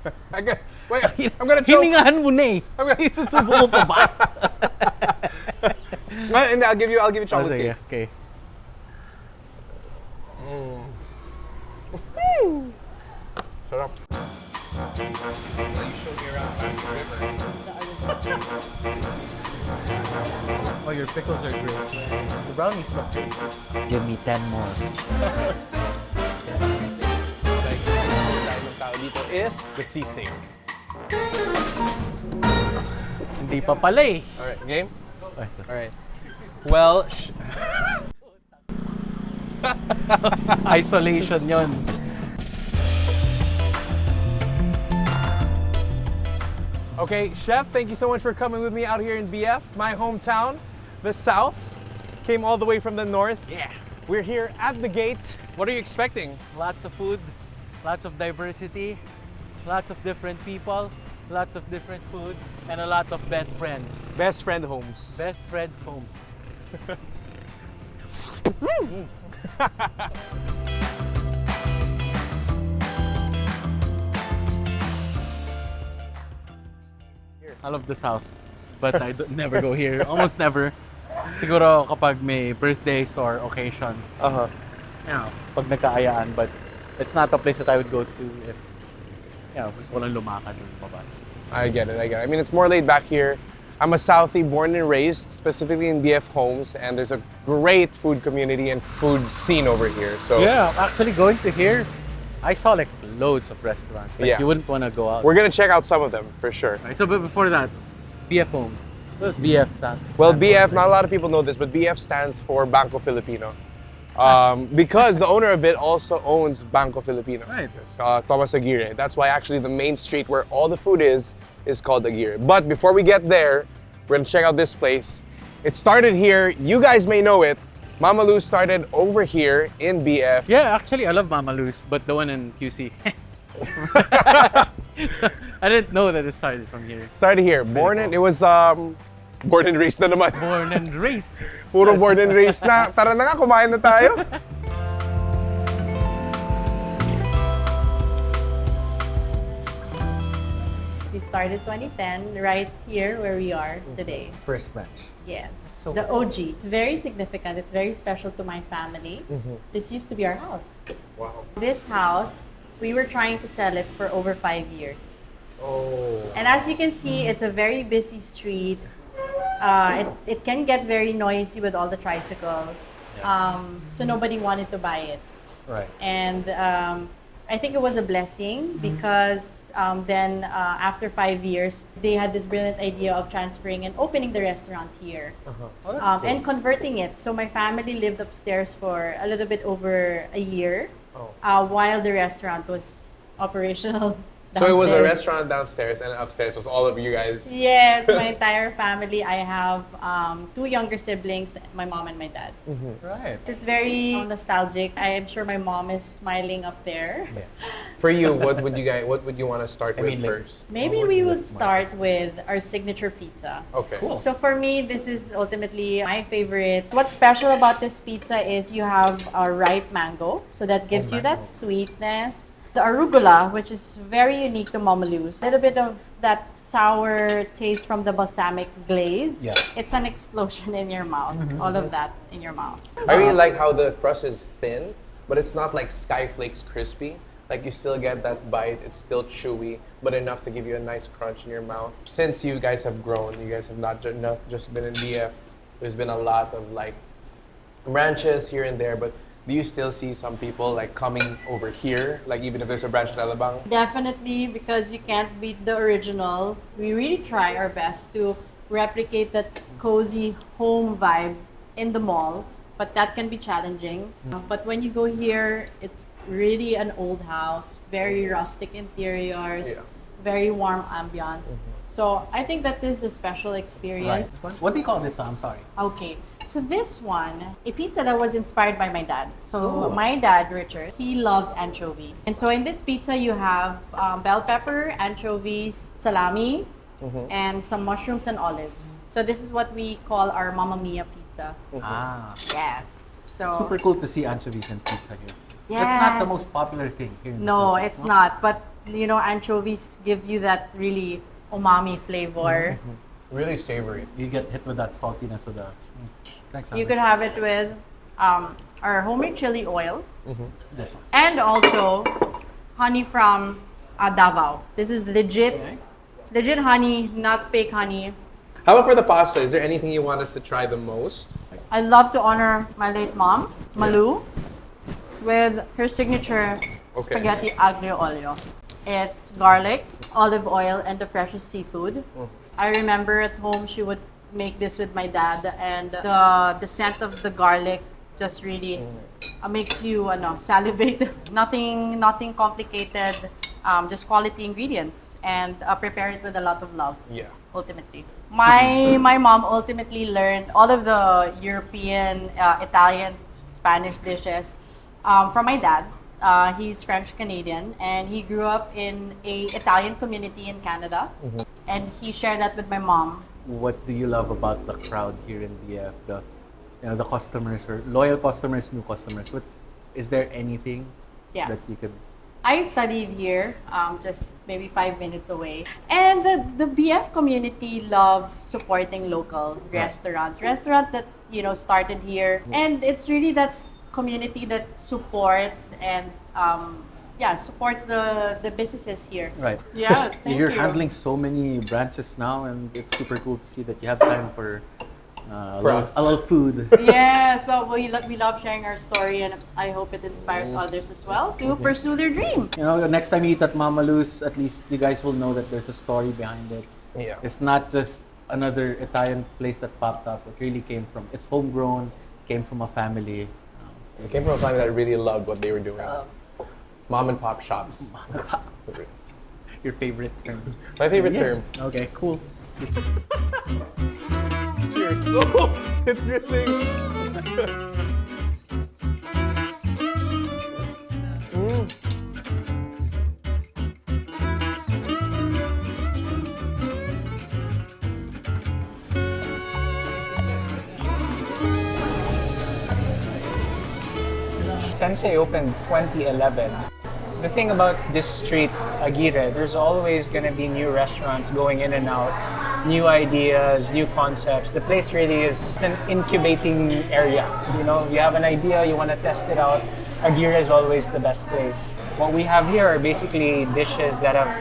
Wait, I'm gonna choke. Hiningahan mo na eh. Isusubo mo pa ba? And I'll give you chocolate cake. Okay. Sarap. Oh, your pickles are great. The brownies look great. Give me 10 more. Dito is the sisig. Hindi pa pala eh. Alright, game? Alright. Well, isolation yon. Okay, Chef, thank you so much for coming with me out here in BF, my hometown, the South. Came all the way from the North. Yeah. We're here at the gate. What are you expecting? Lots of food, lots of diversity, lots of different people, lots of different food, and a lot of best friends. Best friend homes. Best friends homes. I love the South, but I never go here. Almost never. Siguro kapag may birthdays or occasions. Yeah, pag nagkaayaan, but it's not a place that I would go to if gusto ko lang lumakad or lumabas. I get it. I mean, it's more laid back here. I'm a Southie, born and raised, specifically in BF homes, and there's a great food community and food scene over here. So yeah, actually going to here, I saw like loads of restaurants. Like you wouldn't want to go out. We're gonna check out some of them for sure. Right, so but before that, BF homes. What does BF stand? Well, BF, not a lot of people know this, but BF stands for Banco Filipino. Because the owner of it also owns Banco Filipino. Right. Thomas Aguirre. That's why actually the main street where all the food is called Aguirre. But before we get there, we're gonna check out this place. It started here. You guys may know it. Mama Lou's started over here in BF. Yeah, actually, I love Mama Lou's, but the one in QC. I didn't know that it started from here. Started here. Born and raised na naman. Born and raised. Puro born and raised na. Tara na nga, kumain na tayo. We started 2010 right here where we are today. First batch. Yes. So the OG. It's very significant. It's very special to my family. This used to be our house. Wow. This house, we were trying to sell it for over 5 years. Oh. And as you can see, it's a very busy street. It can get very noisy with all the tricycles. So nobody wanted to buy it. Right. And I think it was a blessing because then after 5 years, they had this brilliant idea of transferring and opening the restaurant here. Oh, that's cool. And converting it. So my family lived upstairs for a little bit over a year while the restaurant was operational. So it was a restaurant downstairs and upstairs was all of you guys? Yes, my entire family. I have 2 younger siblings, my mom and my dad. Right. It's very nostalgic. I am sure my mom is smiling up there. Yeah. For you, what would you want to start with first? Maybe we would start with our signature pizza. Okay. Cool. So for me, this is ultimately my favorite. What's special about this pizza is you have a ripe mango, so that gives you that sweetness. The arugula, which is very unique to Mama Lou's. A little bit of that sour taste from the balsamic glaze. Yeah. It's an explosion in your mouth. All of that in your mouth. I really like how the crust is thin, but it's not like skyflakes crispy. Like you still get that bite, it's still chewy, but enough to give you a nice crunch in your mouth. Since you guys have grown, you guys have not just been in BF, there's been a lot of like branches here and there, but do you still see some people like coming over here, like even if there's a branch in Alabang? Definitely, because you can't beat the original. We really try our best to replicate that cozy home vibe in the mall, but that can be challenging. But when you go here, it's really an old house, very rustic interiors, very warm ambiance. So I think that this is a special experience. Right. What do you call this one? I'm sorry. Okay, so this one, a pizza that was inspired by my dad. So my dad, Richard, he loves anchovies. And so in this pizza, you have bell pepper, anchovies, salami, and some mushrooms and olives. So this is what we call our Mamma Mia pizza. Ah. Yes. So Super cool to see anchovies and pizza here. Yes. That's not the most popular thing here in the no, Philippines, it's not. But You know, anchovies give you that really umami flavor. Really savory. You get hit with that saltiness of the. Thanks, You Alex. could have it with our homemade chili oil This one. and also honey from Davao. This is legit honey, not fake honey. How about for the pasta? Is there anything you want us to try the most? I love to honor my late mom, Malu, with her signature spaghetti aglio olio. It's garlic, olive oil, and the freshest seafood. I remember at home she would make this with my dad, and the scent of the garlic just really makes you salivate. nothing complicated, just quality ingredients, and prepare it with a lot of love. Yeah. Ultimately, my mom ultimately learned all of the European, Italian, Spanish dishes from my dad. He's French Canadian, and he grew up in a Italian community in Canada, and he shared that with my mom. What do you love about the crowd here in BF? The customers or loyal customers, new customers. Is there anything that you could? I studied here, just maybe 5 minutes away, and the BF community loves supporting local restaurants that started here, and it's really that community that supports and supports the businesses here. Right. Yes, thank You're you. handling so many branches now, and it's super cool to see that you have time for a little food. Yes, well, we love sharing our story, and I hope it inspires others as well to pursue their dream. Next time you eat at Mama Lou's, at least you guys will know that there's a story behind it. Yeah. It's not just another Italian place that popped up. It really came from, it's homegrown, came from a family. It came from a family that really loved what they were doing. Mom and pop shops. Your favorite term. My favorite term. Okay, cool. Cheers. So, it's dripping. Sensei opened 2011. The thing about this street, Aguirre, there's always going to be new restaurants going in and out, new ideas, new concepts. The place really is an incubating area. You have an idea, you want to test it out. Aguirre is always the best place. What we have here are basically dishes that have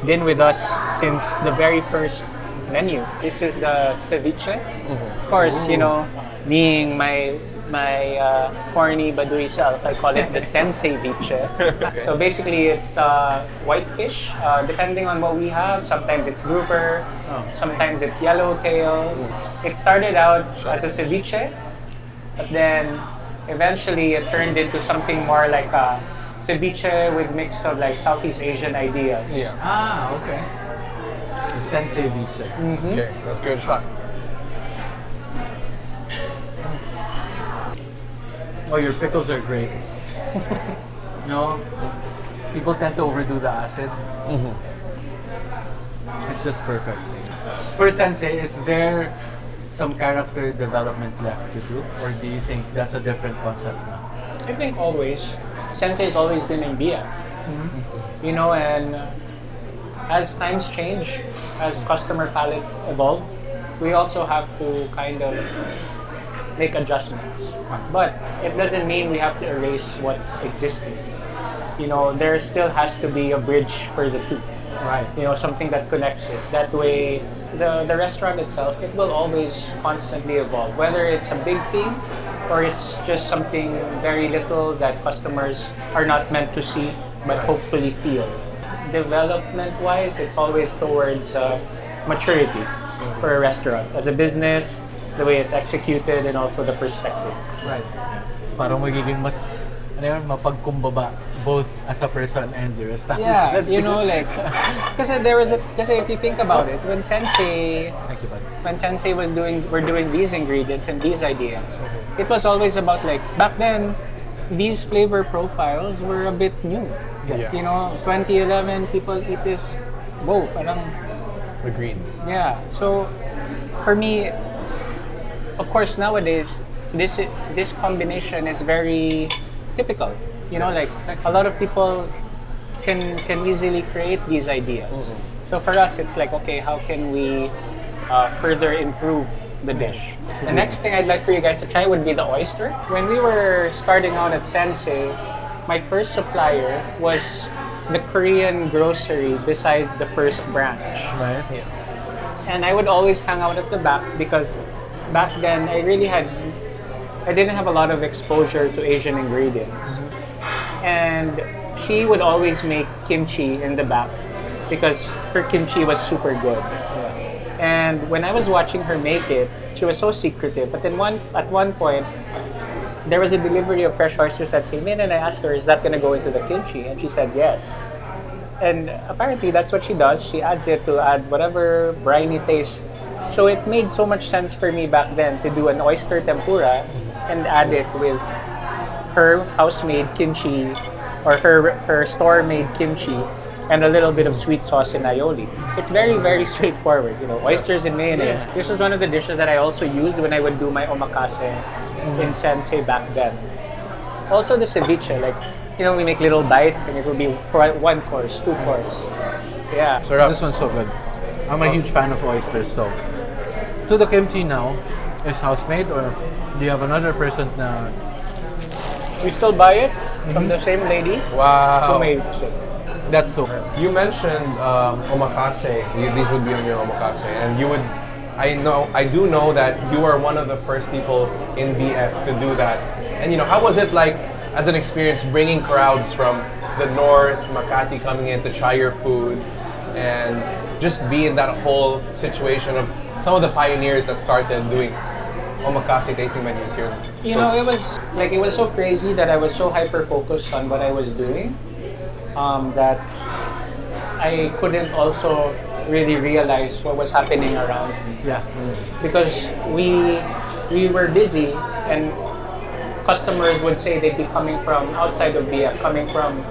been with us since the very first menu. This is the ceviche. Of course, being my corny Baduy self, I call it the Sensei viche. So basically it's white fish, depending on what we have. Sometimes it's grouper, sometimes it's yellowtail. It started out as a ceviche, but then eventually it turned into something more like a ceviche with mix of like Southeast Asian ideas. Yeah. Okay. The Sensei viche. Okay, let's give it a shot. Oh, your pickles are great. People tend to overdo the acid. It's just perfect. For Sensei, is there some character development left to do, or do you think that's a different concept now? I think always. Sensei has always been in BF. And as times change, as customer palettes evolve, we also have to kind of make adjustments. But it doesn't mean we have to erase what's existing. There still has to be a bridge for the two. Right. Something that connects it. That way, the restaurant itself, it will always constantly evolve. Whether it's a big thing or it's just something very little that customers are not meant to see, but hopefully feel. Development-wise, it's always towards maturity for a restaurant. As a business, the way it's executed and also the perspective. Right. Parang magiging mas mapagkumbaba both as a person and your establishment. Yeah, because if you think about it, when Sensei we're doing these ingredients and these ideas, it was always about back then, these flavor profiles were a bit new. Yes. 2011, people eat this. Whoa, parang. Agreed. Yeah. So, for me, of course, nowadays, this combination is very typical. A lot of people can easily create these ideas. So for us, it's like, okay, how can we further improve the dish? The next thing I'd like for you guys to try would be the oyster. When we were starting out at Sensei, my first supplier was the Korean grocery beside the first branch. Right. Yeah. And I would always hang out at the back because back then I didn't have a lot of exposure to Asian ingredients. And she would always make kimchi in the back because her kimchi was super good. And when I was watching her make it, she was so secretive. But then at one point, there was a delivery of fresh oysters that came in, and I asked her, is that going to go into the kimchi? And she said yes. And apparently that's what she does. She adds it to add whatever briny taste. So it made so much sense for me back then to do an oyster tempura and add it with her house-made kimchi or her store-made kimchi and a little bit of sweet sauce and aioli. It's very, very straightforward. Oysters and mayonnaise. Yeah. This was one of the dishes that I also used when I would do my omakase in Sensei back then. Also the ceviche, we make little bites and it will be one course, two course. Yeah. This one's so good. I'm a huge fan of oysters, so. So the kimchi now is house-made, or do you have another person na... We still buy it from the same lady Wow. who makes it. That's so. You mentioned omakase. These would be on your omakase, and you would. I do know that you are one of the first people in BF to do that. And how was it like as an experience bringing crowds from the north, Makati, coming in to try your food, and just be in that whole situation of some of the pioneers that started doing omakase tasting menus here? It was so crazy that I was so hyper focused on what I was doing that I couldn't also really realize what was happening around me. Yeah. Because we were busy and customers would say they'd be coming from outside of BF, coming from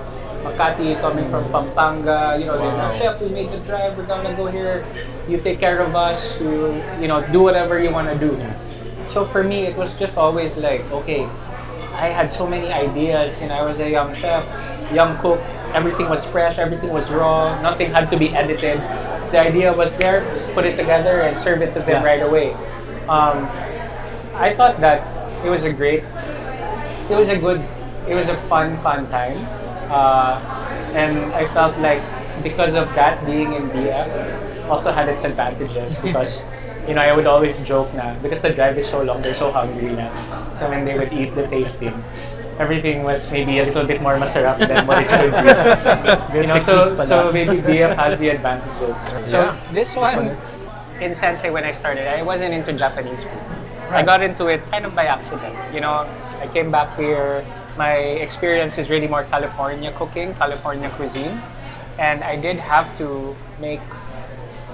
Makati, coming from Pampanga, they're like, chef, we made the drive, we're gonna go here, you take care of us, do whatever you wanna do. So for me, it was just always like, okay, I had so many ideas, I was a young chef, young cook, everything was fresh, everything was raw, nothing had to be edited. The idea was there, just put it together and serve it to them right away. I thought that it was a fun time. And I felt like because of that, being in BF also had its advantages because I would always joke na because the drive is so long, they're so hungry na. So when they would eat the tasting, everything was maybe a little bit more masarap than what it should be. So maybe BF has the advantages. So this one in Sensei, when I started, I wasn't into Japanese food. I got into it kind of by accident. I came back here. My experience is really more California cooking, California cuisine. And I did have to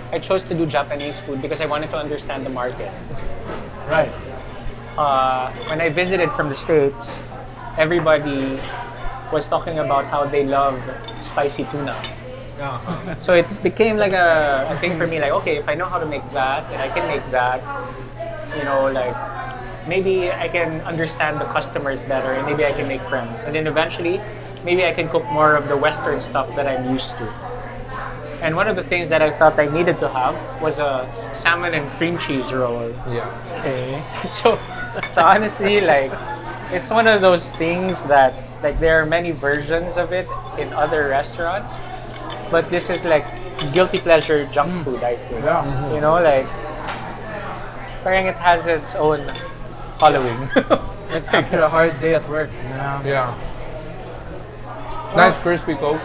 I chose to do Japanese food because I wanted to understand the market. Right. When I visited from the States, everybody was talking about how they love spicy tuna. So it became like a thing for me, like, okay, if I know how to make that and I can make that, maybe I can understand the customers better and maybe I can make friends. And then eventually, maybe I can cook more of the Western stuff that I'm used to. And one of the things that I felt I needed to have was a salmon and cream cheese roll. Yeah. Okay. So honestly, it's one of those things that, there are many versions of it in other restaurants, but this is guilty pleasure junk food, I think. Yeah. Parang it has its own following. After a hard day at work. Yeah. Nice crispy coat.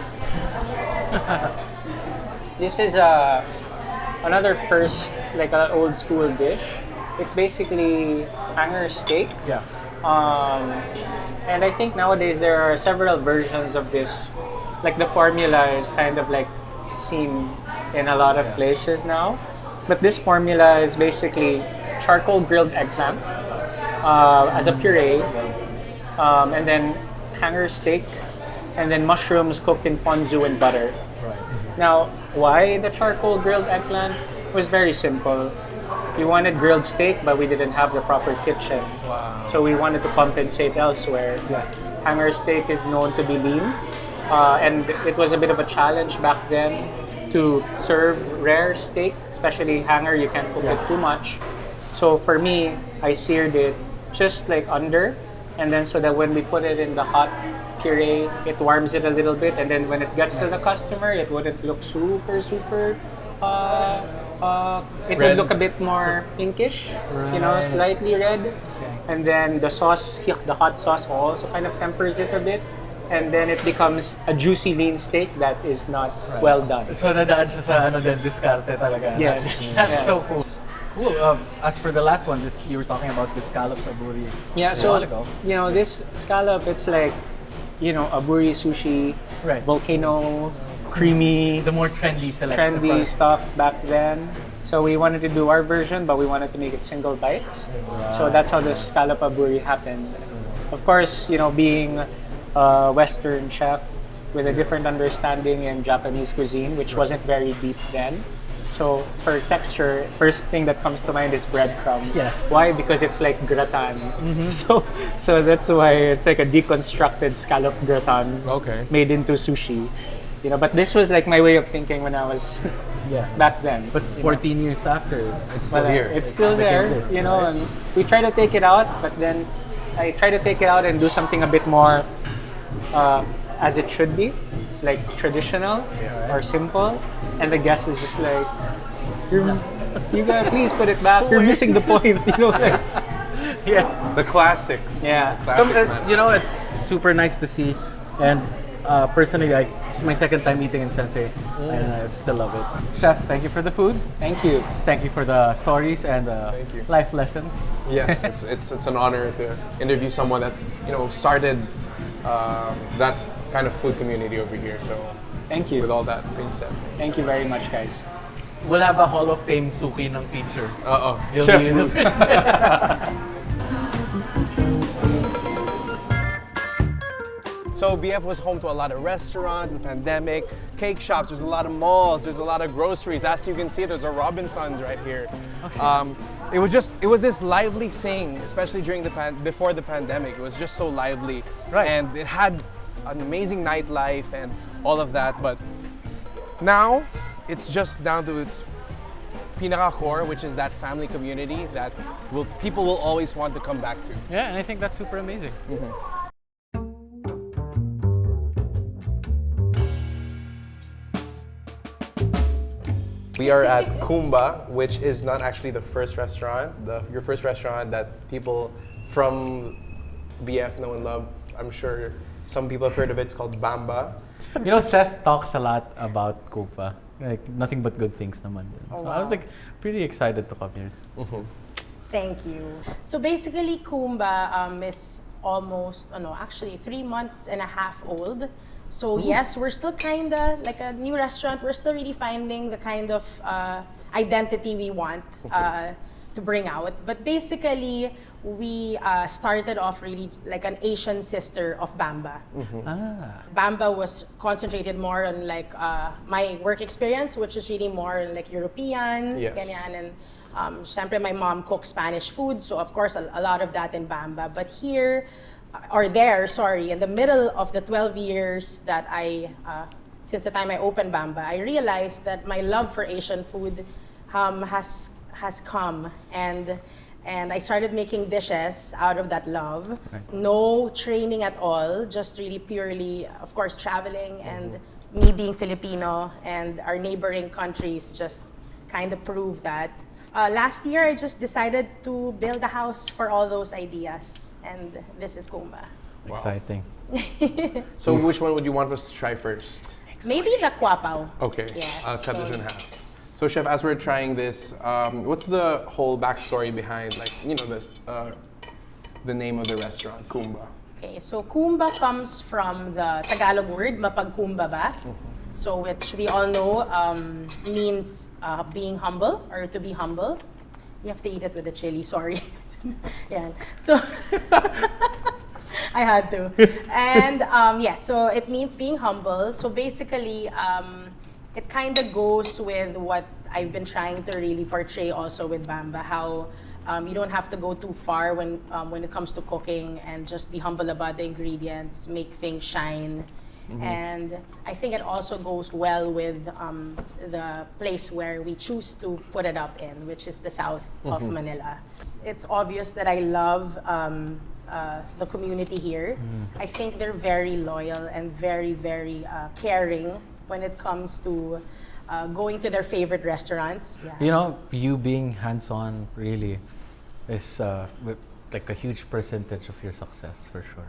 This is another first, an old school dish. It's basically hanger steak. Yeah. And I think nowadays there are several versions of this. The formula is kind of seen in a lot of places now. But this formula is basically charcoal grilled eggplant as a puree, and then hanger steak, and then mushrooms cooked in ponzu and butter. Right. Now, why the charcoal grilled eggplant? It was very simple. We wanted grilled steak, but we didn't have the proper kitchen. Wow. So we wanted to compensate elsewhere. Yeah. Hanger steak is known to be lean, and it was a bit of a challenge back then to serve rare steak, especially hanger. You can't cook it too much. So for me, I seared it just like under, and then so that when we put it in the hot puree, it warms it a little bit, and then when it gets to the customer, it wouldn't look super it Red. would look a bit more pinkish, you know, slightly red. And then the sauce, the hot sauce also kind of tempers it a bit. And then it becomes a juicy lean steak that is not well done. So nadaan siya sa ano din, diskarte talaga. Yes. That's so cool. Cool. As for the last one, you were talking about the scallops aburi. Yeah, a so while ago. you know, this scallop, it's like, you know, aburi sushi, volcano, creamy, The more trendy select. trendy stuff back then. So we wanted to do our version, but we wanted to make it single bites. So that's how the scallop aburi happened. Of course, you know, being a Western chef with a different understanding in Japanese cuisine, which wasn't very deep then. So for texture, first thing that comes to mind is breadcrumbs. Yeah. Why? Because it's like gratin. So that's why it's like a deconstructed scallop gratin made into sushi. You know, but this was like my way of thinking when I was back then. But 14 years after, It's still here. It's still there, this, you know, and we try to take it out, but then I try to take it out and do something a bit more as it should be, like traditional or simple. And the guest is just like, you gotta please put it back. You're missing the point, you know. Like, The classics. yeah. So, Classics, man. you know, it's super nice to see. And personally, like, it's my second time eating in Sensei, and I still love it. Chef, thank you for the food. Thank you. Thank you for the stories and Thank you. life lessons. Yes, it's an honor to interview someone that's, you know, started that kind of food community over here. So Thank you. with all that being said, Thank you very much, guys. We'll have a Hall of Fame suki ng feature. You'll Chef be in Bruce. So BF was home to a lot of restaurants, the pandemic, cake shops, there's a lot of malls, there's a lot of groceries. As you can see, there's a Robinsons right here. It was this lively thing, especially during before the pandemic. It was just so lively. Right. And it had an amazing nightlife and all of that, but now it's just down to its pinaka core, which is that family community that people will always want to come back to. Yeah, and I think that's super amazing. We are at Kumba, which is not actually the first restaurant, your first restaurant that people from BF know and love. I'm sure some people have heard of it. It's called Bamba. You know, Seth talks a lot about Kumba. Like, nothing but good things naman. So I was like pretty excited to come here. Thank you. So basically, Kumba is almost, actually 3 months and a half old. So yes, we're still kinda like a new restaurant. We're still really finding the kind of identity we want to bring out. But basically, we started off really like an Asian sister of Bamba. Bamba was concentrated more on like my work experience, which is really more like European, ganyan, and syempre my mom cooks Spanish food, so of course a lot of that in Bamba. But here, in the middle of the 12 years that since the time I opened Bamba, I realized that my love for Asian food has come, and I started making dishes out of that love. No training at all, just really purely, of course, traveling and me being Filipino, and our neighboring countries just kind of prove that. Last year, I just decided to build a house for all those ideas, and this is Kumba. Wow. Exciting. So which one would you want us to try first? Maybe the kwapao. Okay, Yes, I'll cut this so- in half. So Chef, as we're trying this, what's the whole backstory behind, like, you know, this, the name of the restaurant, Kumba? Okay, so Kumba comes from the Tagalog word, mapagkumbaba. So which we all know means being humble or to be humble. You have to eat it with the chili, sorry. Yeah. So I had to. And so it means being humble. So basically, it kind of goes with what I've been trying to really portray also with Bamba, how you don't have to go too far when it comes to cooking, and just be humble about the ingredients, make things shine. And I think it also goes well with the place where we choose to put it up in, which is the south of Manila. It's obvious that I love the community here. I think they're very loyal and very, very caring when it comes to going to their favorite restaurants. Yeah. You know, you being hands-on really is like a huge percentage of your success for sure.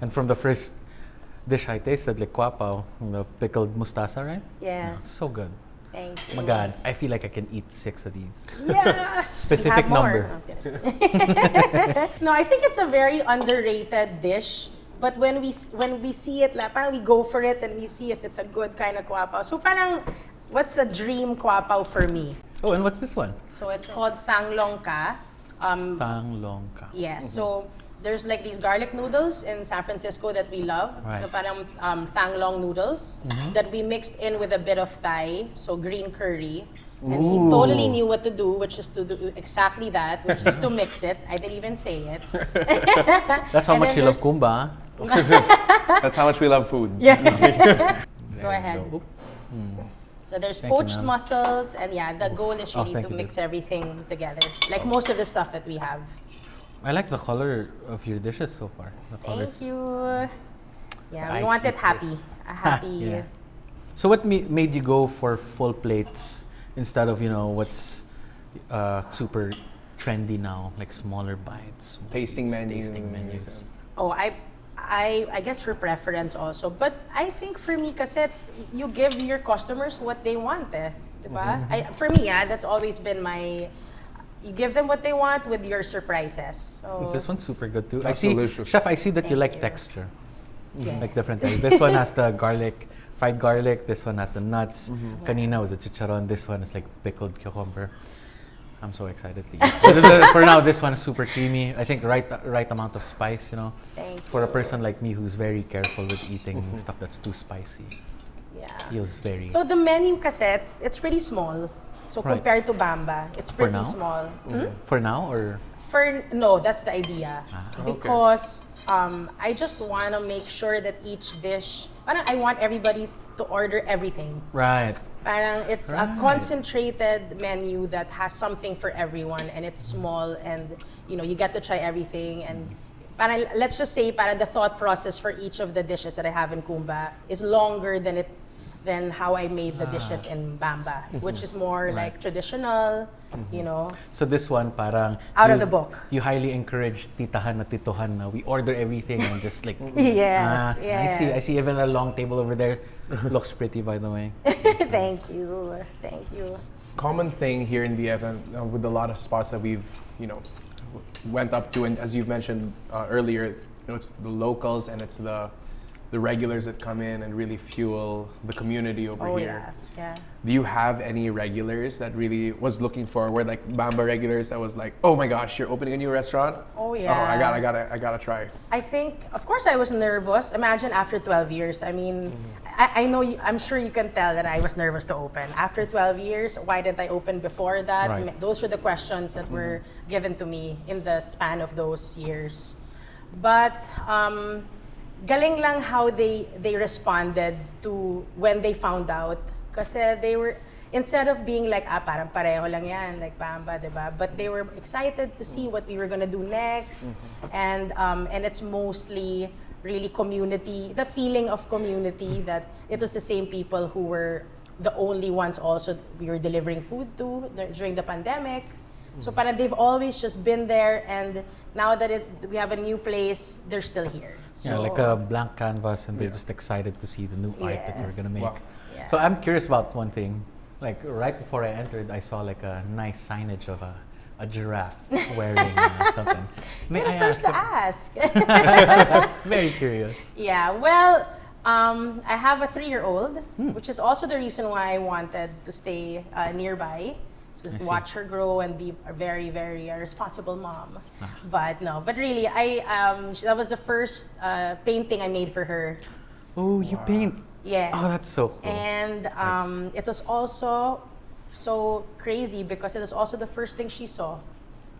And from the first dish I tasted, like kwapao, the pickled mustasa, right? Yes. So good. Thank you. Oh my God, I feel like I can eat 6 of these. Yes! Specific Have more. number. No, I think it's a very underrated dish. But when we see it, parang we go for it and we see if it's a good kind of kwapao. So parang, what's a dream kwapao for me? Oh, and what's this one? So it's called Phang Long Ka. Phang Long Ka. Yes. So there's like these garlic noodles in San Francisco that we love. Right. So parang Phang Long noodles that we mixed in with a bit of Thai, so green curry. And he totally knew what to do, which is to do exactly that, which is to mix it. I didn't even say it. That's how And much then you love there's- Kumba. That's how much we love food. Yeah. Go ahead. Oop. So there's Thank you, poached ma'am. mussels, and yeah, the goal is really thank to you, mix everything together, like most of the stuff that we have. I like the color of your dishes so far. The colors. Thank you. Yeah, we I want see it happy. A happy. Yeah. So what made you go for full plates instead of, you know, what's super trendy now, like smaller bites? Tasting menus. Tasting menus. Oh, I guess for preference also. But I think for me, kasi you give your customers what they want, eh. Diba? For me, that's always been my... You give them what they want with your surprises. So, This one's super good too. That's I see, delicious. Chef, I see that you Thank like you. texture. Yeah. Like different types. This one has the garlic, fried garlic. This one has the nuts. Kanina was the chicharon. This one is like pickled cucumber. I'm so excited to eat. For now, this one is super creamy. I think right amount of spice, you know. Thank For a you. person like me who's very careful with eating stuff that's too spicy, Yeah. feels very. So the menu cassettes, it's pretty small. So Right. compared to Bamba, it's For pretty now? small. For now, or No, that's the idea. Okay. Because I just want to make sure that each dish, parang I want everybody to order everything. right? Parang it's a Right. concentrated menu that has something for everyone, and it's small, and you get to try everything. And parang, let's just say parang the thought process for each of the dishes that I have in Kumba is longer than how I made the dishes in Bamba, which is more like traditional, So this one, parang Out of you- the book. You highly encourage titahan na titohan na we order everything and just like Yes, I see even a long table over there looks pretty, by the way. Thank you. Common thing here in DF and with a lot of spots that we've went up to, and as you've mentioned earlier, it's the locals and it's the regulars that come in and really fuel the community over Oh here. yeah. Do you have any regulars that really was looking forward, like Bamba regulars that was like, oh my gosh, you're opening a new restaurant? Oh yeah. Oh, I gotta try. I think, of course, I was nervous. Imagine after 12 years. I mean, I know. I'm sure you can tell that I was nervous to open. After 12 years, why didn't I open before that? Right. Those were the questions that were given to me in the span of those years. But galing lang how they responded to when they found out. Kasi they were, instead of being like, parang pareho lang yan, like Bamba, diba? But they were excited to see what we were gonna do next. And it's mostly really community, the feeling of community, that it was the same people who were the only ones also we were delivering food to during the pandemic. So parang they've always just been there, and now that we have a new place, they're still here. Yeah, So, like a blank canvas, and they're just excited to see the new art that we're Yes. gonna make. Wow. Yeah. So I'm curious about one thing. Like right before I entered, I saw like a nice signage of a giraffe wearing something. May You're I the first to ask? ask. Very curious. Yeah, well, I have a 3-year-old, which is also the reason why I wanted to stay nearby. So I see. watch her grow and be a very, very responsible mom. But really, that was the first painting I made for her. Oh, you paint. Yes. Oh, that's so cool. And it was also so crazy because it was also the first thing she saw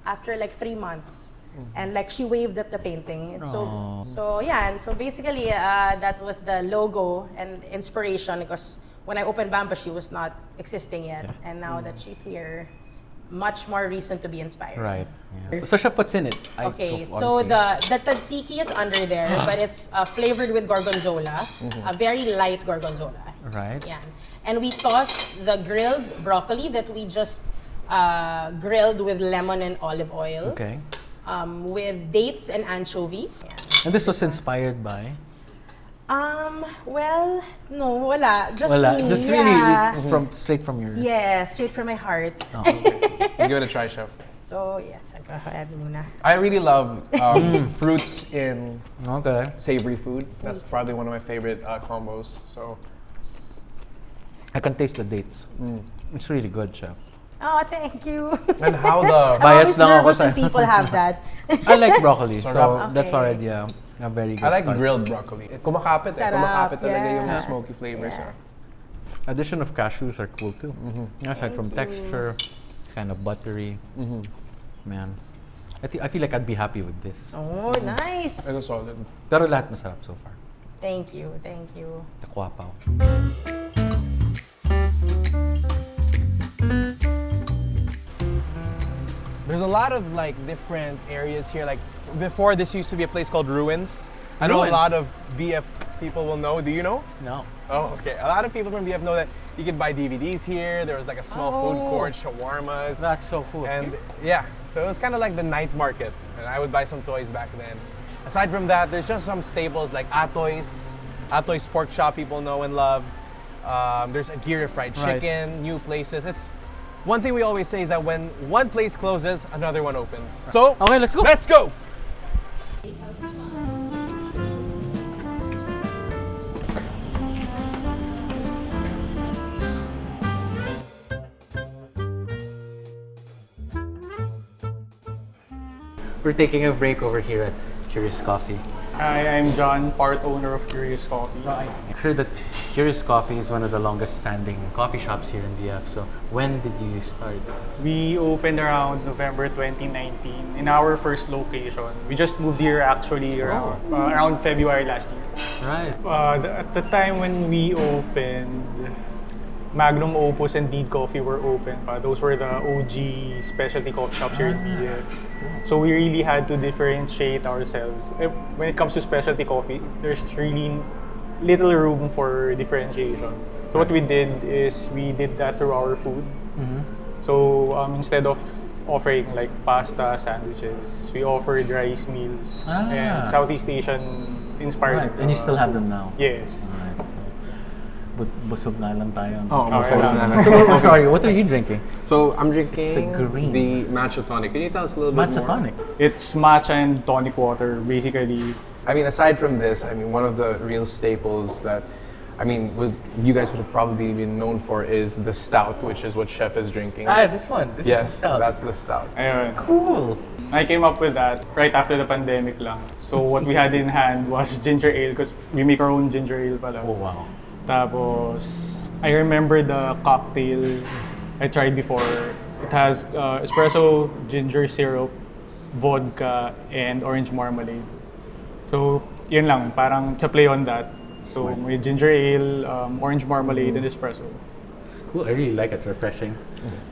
after like 3 months. And like she waved at the painting. It's Aw. so yeah, and so basically that was the logo and inspiration because when I opened Bamba, she was not existing yet. And now that she's here, much more reason to be inspired. Right. Yeah. So, Chef, what's in it? Okay, so the tzatziki is under there, but it's flavored with gorgonzola, a very light gorgonzola. Right. Yeah. And we toss the grilled broccoli that we just grilled with lemon and olive oil. Okay. With dates and anchovies. Yeah. And this was inspired by? Well, no, wala. Just Wala. me. Just yeah. really straight from your... Yeah, straight from my heart. Oh. Give it a try, Chef. So, yes, go ahead muna. I really love fruits in Okay. savory food. That's probably one of my favorite combos. So I can taste the dates. It's really good, Chef. Oh, thank you. and how the I'm always Bias lang ako nervous sa- when people have that. I like broccoli, so Sarap. that's Okay. already a very good I like start. grilled broccoli. Kumakapit Sarap, Kumakapit talaga yung yeah. smoky flavors. Yeah. Addition of cashews are cool too. Aside from Thank you. texture, it's kind of buttery. Man, I feel like I'd be happy with this. Oh, nice. It's solid. Pero lahat masarap so far. Thank you, thank you. Takwapaw. There's a lot of like different areas here. Like before, this used to be a place called Ruins. I know a Ruins? lot of BF people will know. Do you know? No. Oh, okay. A lot of people from BF know that you can buy DVDs here. There was like a small food court, shawarmas. That's so cool. And yeah, so it was kind of like the night market. And I would buy some toys back then. Aside from that, there's just some staples like Atoy's. Atoy's pork chop people know and love. There's Aguirre fried Right. chicken, new places. It's one thing we always say is that when one place closes, another one opens. So, Okay, let's go. Let's go! We're taking a break over here at Curious Coffee. Hi, I'm John, part owner of Curious Coffee. I heard that Curious Coffee is one of the longest standing coffee shops here in BF. So when did you start? We opened around November 2019 in our first location. We just moved here actually around February last year. Right. At the time when we opened, Magnum Opus and Deed Coffee were open. Those were the OG specialty coffee shops here in BF. So we really had to differentiate ourselves. When it comes to specialty coffee, there's really little room for differentiation. So what we did is we did that through our food. So instead of offering like pasta, sandwiches, we offered rice meals and Southeast Asian inspired. Right. And you still have them now? Yes. Alright. So, busog na lang tayo. Okay. Sorry, what are you drinking? So I'm drinking It's a green. the matcha tonic. Can you tell us a little bit Matcha more? tonic. It's matcha and tonic water, basically. I mean, aside from this, I mean, one of the real staples that, I mean, you guys would have probably been known for is the stout, which is what Chef is drinking. This one. This Yes, is the stout. that's the stout. Ayun. Cool. I came up with that right after the pandemic lang. So what we had in hand was ginger ale because we make our own ginger ale pala. Oh, wow. Tapos, I remember the cocktail I tried before. It has espresso, ginger syrup, vodka, and orange marmalade. So, yun lang. Parang it's a play on that. So, may ginger ale, orange marmalade, and espresso. Cool. I really like it. Refreshing.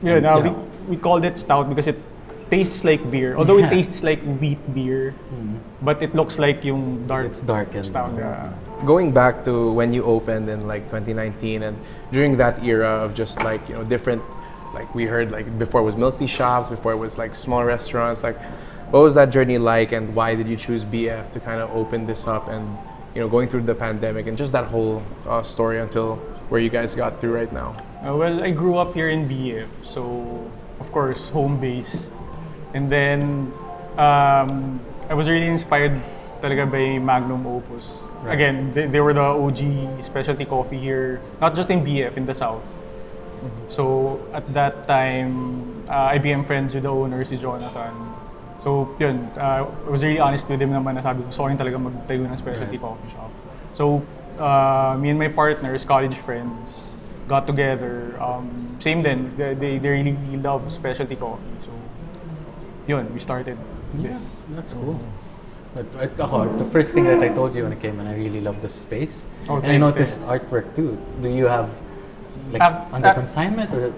Yeah, And, you know, we called it stout because it tastes like beer. Although Yeah. it tastes like wheat beer, but it looks like yung dark. It's dark and stout. Yeah. Going back to when you opened in like 2019 and during that era of just like, you know, different, like we heard like before it was milk tea shops, before it was like small restaurants, like what was that journey like and why did you choose BF to kind of open this up and, you know, going through the pandemic and just that whole story until where you guys got through right now? Well, I grew up here in BF, so of course, home base. And then I was really inspired talaga by Magnum Opus. Right. Again, they were the OG specialty coffee here, not just in BF, in the South. So at that time, I became friends with the owner, si Jonathan. So yun, I was really honest with him naman na sabi ko, gusto ko rin talaga magtayo ng specialty coffee shop. So me and my partners, college friends, got together. Same then, they really love specialty coffee. So yun, we started. this. That's cool. But the first thing that I told you when I came, and I really love the space. Oh, and I noticed artwork too. Do you have like under consignment or?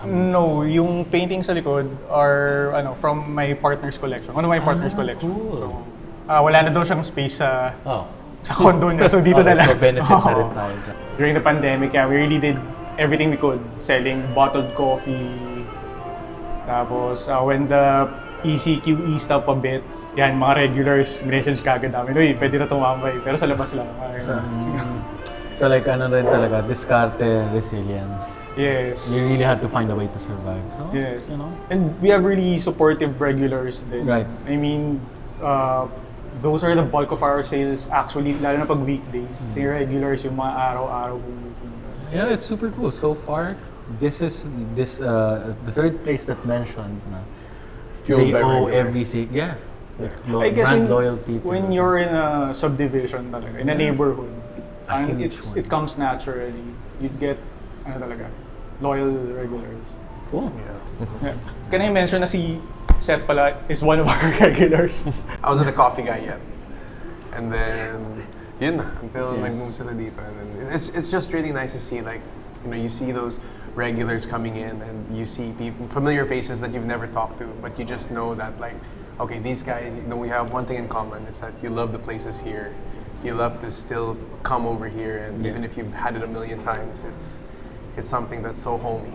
No, yung paintings sa likod are from my partner's collection. One of my partner's collection. Cool. So, wala na daw siyang space sa Oh. sa condo niya. So dito na lang. So benefit na rin Oo. tayo dyan. During the pandemic, we really did everything we could. Selling bottled coffee. Tapos when the ECQ eased up a bit, yan, mga regulars, message kagad namin, uy, pwede na tumambay, pero sa labas lang. So like ano rin talaga, diskarte, resilience. Yes. You really had to find a way to survive. So, Yes. you know. And we have really supportive regulars din. Right. I mean, those are the bulk of our sales actually, lalo na pag weekdays. Kasi regulars yung mga araw-araw pumupunta. Yeah, it's super cool. So far, this is the third place that mentioned na Fueled they by owe regulars. everything. Yeah. Like I guess brand loyalty. To when you're in a subdivision talaga, in a neighborhood, and huge one. it comes naturally. You get, talaga, loyal regulars. cool. Yeah. Can I mention na si Seth pala is one of our regulars? I wasn't a coffee guy yet. And then, yun na, until nag-move sila dito. And then it's just really nice to see, like, you see those regulars coming in and you see people, familiar faces that you've never talked to, but you just know that, like, okay, these guys, we have one thing in common. It's that you love the places here. You love to still come over here, and even if you've had it a million times, it's something that's so homey.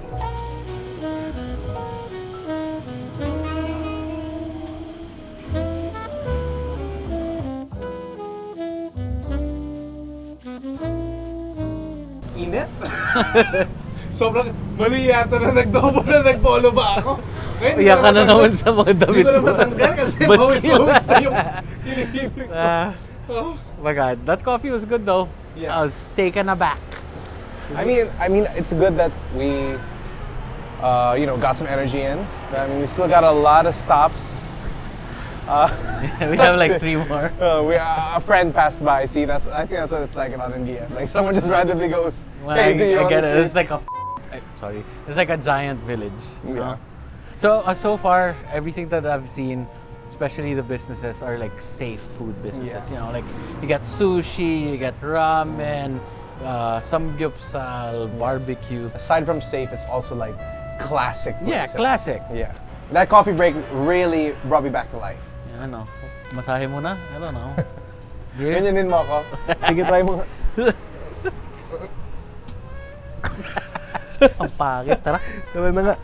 Init? Sobrang mali yata na nagdobo na nagpolo ba ako? Ngayon, Iyak ka na naman sa mga damit Hindi ko na mo. matanggal kasi Baski pawis-pawis na na. yung pinipili ko. Oh my god, that coffee was good though. Yeah. I was taken aback. I mean, it's good that we, got some energy in. I mean, we still got a lot of stops. We have like 3 more. A friend passed by. See, I think that's what it's like about India. Like someone just randomly goes, Well, "Hey, do you I want get this it. shit?" It's like it's like a giant village. You Yeah. know? So far, everything that I've seen, especially the businesses, are like safe food businesses. Yeah. You know, like you get sushi, you get ramen, samgyeopsal, barbecue. Aside from safe, it's also like classic. Yeah, places. classic. Yeah, that coffee break really brought me back to life. Yeah, ano, masahe mo na? I don't know. Here? Ganyanin mo ako. Sige, try mo. Ang pangit, tara. Tara na nga.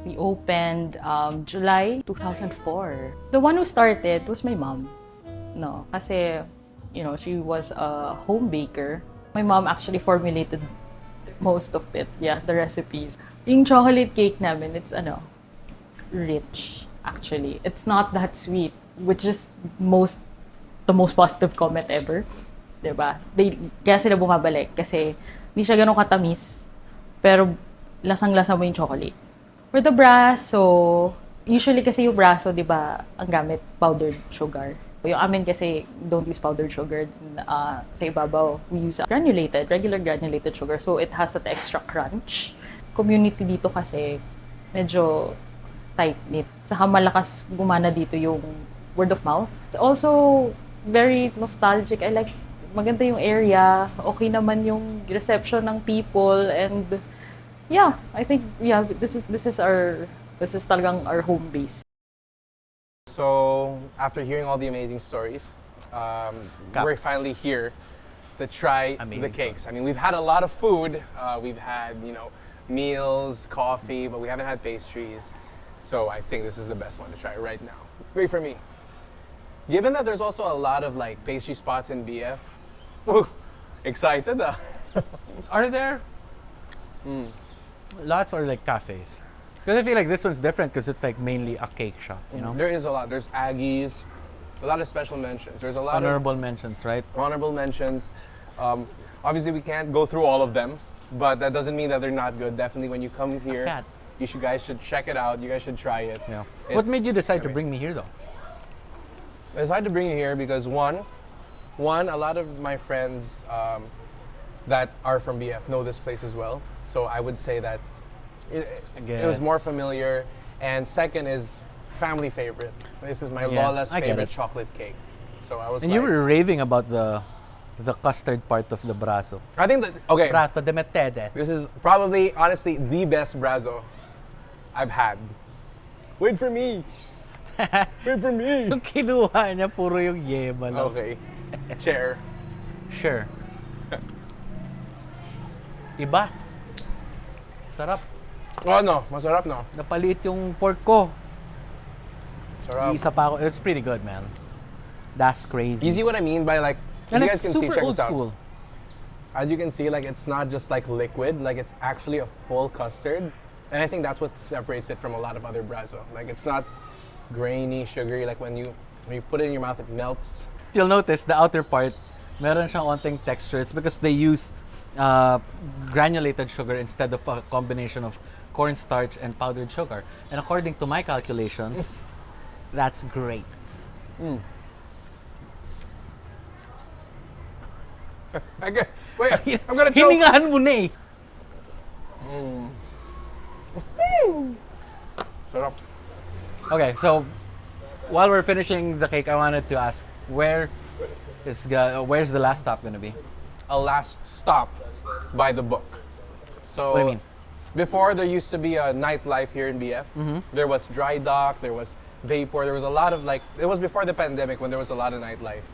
We opened July 2004. The one who started was my mom. No, kasi, she was a home baker. My mom actually formulated most of it. Yeah, the recipes. Yung chocolate cake namin, it's rich, actually. It's not that sweet, which is the most positive comment ever. Diba? Kaya sila bumabalik kasi hindi siya ganun katamis, pero lasang-lasa mo yung chocolate. For the braso, usually kasi yung braso, di ba, ang gamit powdered sugar. Yung amin kasi don't use powdered sugar. Sa ibabaw, we use regular granulated sugar. So it has that extra crunch. Community dito kasi medyo tight-knit. Saka malakas gumana dito yung word of mouth. It's also very nostalgic. I like, maganda yung area. Okay naman yung reception ng people, and yeah, I think this is talagang our home base. So after hearing all the amazing stories, we're finally here to try the cakes. I mean, we've had a lot of food. We've had meals, coffee, but we haven't had pastries. So I think this is the best one to try right now. Great for me. Given that there's also a lot of like pastry spots in BF, excited ah. Are there lots or like cafes? Because I feel like this one's different because it's like mainly a cake shop, you know? There is a lot. There's Aggies, a lot of special mentions. There's a lot Honorable mentions, right? of honorable mentions. Obviously, we can't go through all of them, but that doesn't mean that they're not good. Definitely, when you come here, cat. you guys should check it out. You guys should try it. Yeah. What It's made you decide to yummy. bring me here though? I decided to bring you here because one, a lot of my friends that are from BF know this place as well. So I would say that it was more familiar, And second is family favorite. This is my Yeah, Lola's I get favorite it. chocolate cake. So I was And like, you were raving about the custard part of the brazo. I think that, okay, Prato de metede. this is probably, honestly, the best brazo I've had. Wait for me. Wait for me. Yung kinuha niya, puro yung yema lang. Okay. Chair. Sure. Iba. Sarap. Oh no, masarap no. Napaliit yung pork ko. Sarap. Isa pa ako. It's pretty good, man. That's crazy. You see what I mean by like, And you it's guys can see, super check old this out. school. As you can see, like it's not just like liquid, like it's actually a full custard. And I think that's what separates it from a lot of other brazo. Like it's not grainy, sugary, like when you put it in your mouth, it melts. You'll notice the outer part, meron siyang onting texture. It's because they use granulated sugar instead of a combination of cornstarch and powdered sugar. And according to my calculations, that's great. Wait, I'm gonna choke. Hiningahan mo na eh. Sarap. Okay, so while we're finishing the cake, I wanted to ask, where's the last stop gonna be? A last stop by the book. So What do you mean? before there used to be a nightlife here in BF. There was dry dock, there was vapor, there was a lot of like, it was before the pandemic when there was a lot of nightlife.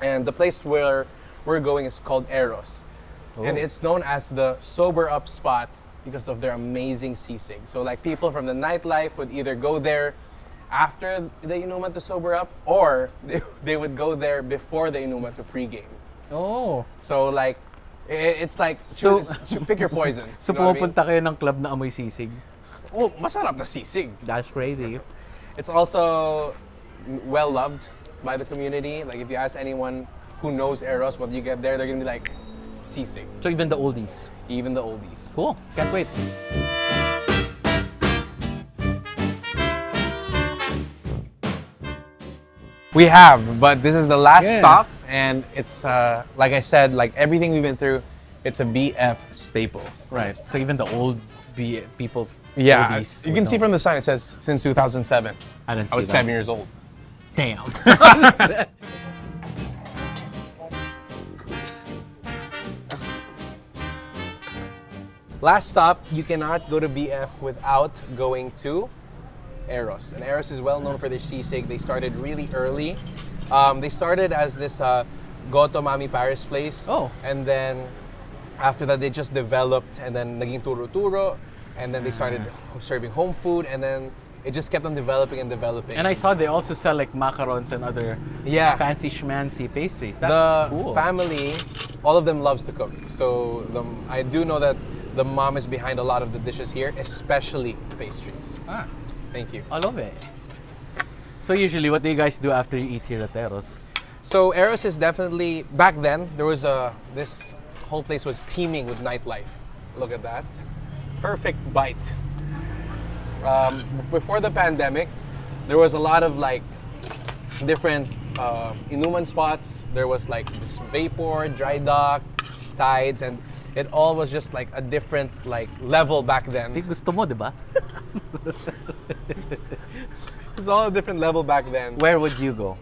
And the place where we're going is called Eros. And it's known as the sober up spot because of their amazing sisig. So like people from the nightlife would either go there after the inuman to sober up, or they would go there before the inuman to pregame. Oh. So like, it's like, So- pick your poison. So you know what I mean? pumupunta kayo ng club na amoy sisig. Oh, masarap na sisig. That's crazy. It's also well loved by the community. Like if you ask anyone who knows Eros, what you get there, they're gonna be like, sisig. So even the oldies. Even the oldies. Cool. Can't wait. We have, but this is the last Yeah. stop, and it's like I said, like everything we've been through, it's a BF staple. Right. So even the old people. Yeah, oldies you would can see know. from the sign it says since 2007. I didn't I was see that. 7 years old. Damn. Last stop, you cannot go to BF without going to Eros. And Eros is well known for their sisig. They started really early. They started as this Goto Mami Paris place. Oh. And then after that, they just developed, and then naging turo-turo, and then they started serving home food, and then it just kept on developing and developing. And I saw they also sell like macarons and other Yeah. fancy schmancy pastries. That's the cool. family, all of them loves to cook. So I do know that the mom is behind a lot of the dishes here, especially pastries. Ah, Thank you. I love it. So usually, what do you guys do after you eat here at Eros? So Eros is definitely, back then, there was this whole place was teeming with nightlife. Look at that. Perfect bite. Before the pandemic, there was a lot of like different inuman spots. There was like this vapor, dry dock, tides, and it all was just like a different like level back then. Di gusto mo, di ba? It was all a different level back then. Where would you go?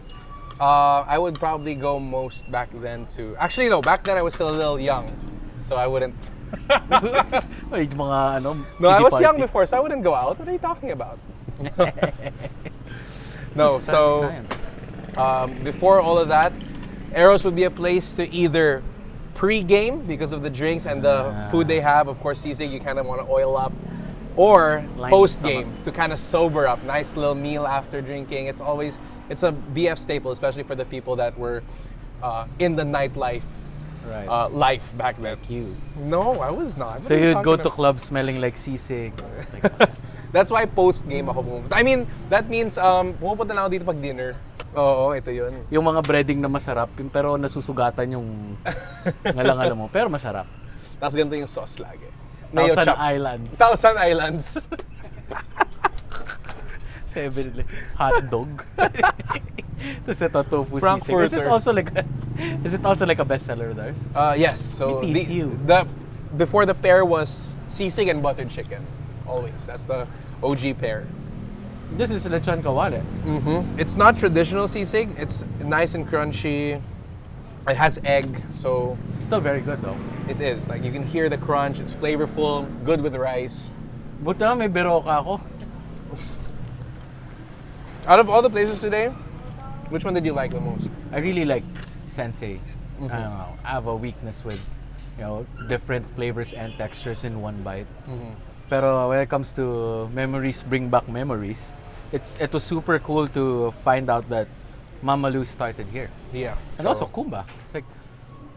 I would probably go most back then to. Actually, no. Back then I was still a little young, so I wouldn't. Ay, mga ano, No, I kiddie was young party. before, so I wouldn't go out. What are you talking about? No, so Science. before all of that, Eros would be a place to either pre-game because of the drinks and the food they have. Of course, sisig, you kind of want to oil up. Or Line post-game to kind of sober up. Nice little meal after drinking. It's a BF staple, especially for the people that were in the nightlife Right. life back then. Like you. No, I was not. What So are you you'd go talking to about? clubs smelling like sisig. Like, That's why post-game ako pumunta. I mean, that means pumupunta na ako dito pag dinner. Oo, ito yun. yung mga breading na masarap, pero nasusugatan yung ngalang-ngalang mo. Pero masarap. Tapos ganito yung sauce lagi. Mayo Thousand chop. Islands. Thousand Islands. 7 hot dog. Tapos ito tofu sisig. Frankfurter. Is it also like a bestseller of theirs? Yes, so It is you. before the pair was sisig and buttered chicken. Always. That's the OG pair. This is lechon kawale. It's not traditional sisig. It's nice and crunchy. It has egg, so Still very good though. it is. Like you can hear the crunch. It's flavorful, good with rice. Buti na may biroka ako. Out of all the places today, which one did you like the most? I really like Sensei. I don't know. I have a weakness with, different flavors and textures in one bite. Pero when it comes to memories, bring back memories. It was super cool to find out that Mama Lou started here. Yeah. And also Kumba.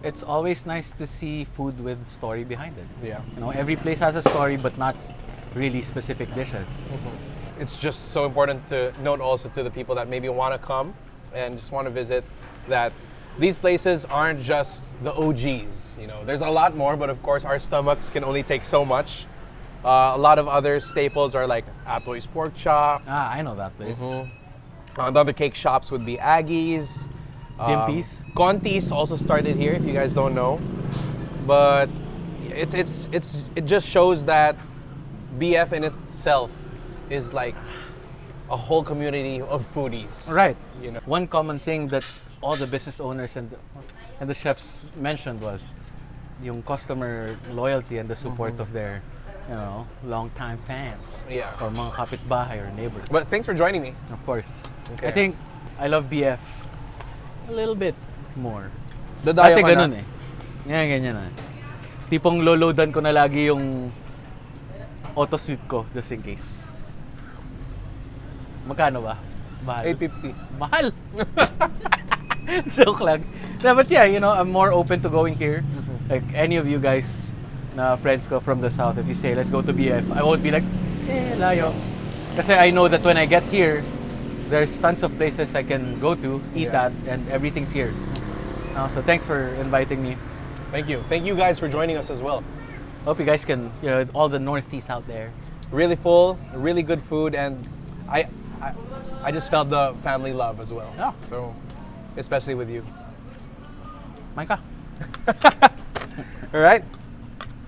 It's always nice to see food with story behind it. Yeah. Every place has a story, but not really specific dishes. It's just so important to note also to the people that maybe want to come and just want to visit that these places aren't just the OGs. There's a lot more, but of course our stomachs can only take so much. A lot of other staples are like Atoy's pork chop. I know that place. Other cake shops would be Aggie's. Dimpies. Conti's also started here, if you guys don't know. But it just shows that BF in itself is like a whole community of foodies. Right. One common thing that all the business owners and the chefs mentioned was yung customer loyalty and the support of their long-time fans. Yeah. Or mga kapitbahay or neighbors. But thanks for joining me. Of course. Okay. I think I love BF a little bit more. Dadayo Dati ka ganun na. Ganyan na. Tipong loloadan ko na lagi yung auto sweep ko just in case. Magkano ba? Mahal. 850. Mahal! Joke lang. Yeah, but yeah, I'm more open to going here. Like any of you guys na friends ko from the south, if you say, let's go to BF, I won't be like, layo. Kasi I know that when I get here, there's tons of places I can go to, eat at, and everything's here. So thanks for inviting me. Thank you. Thank you guys for joining us as well. Hope you guys can, all the Northeast out there. Really full, really good food, and I just felt the family love as well. Yeah. So, especially with you. Micah. All right.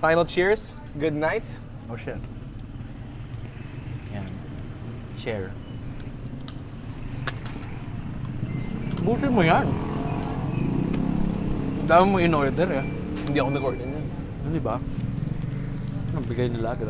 Final cheers. Good night. Oh shit. Yan. Share. Busin mo yan. Ang dami mo in-order eh. Hindi ako nag-order niyan. Di ba? Nabigay nila agad.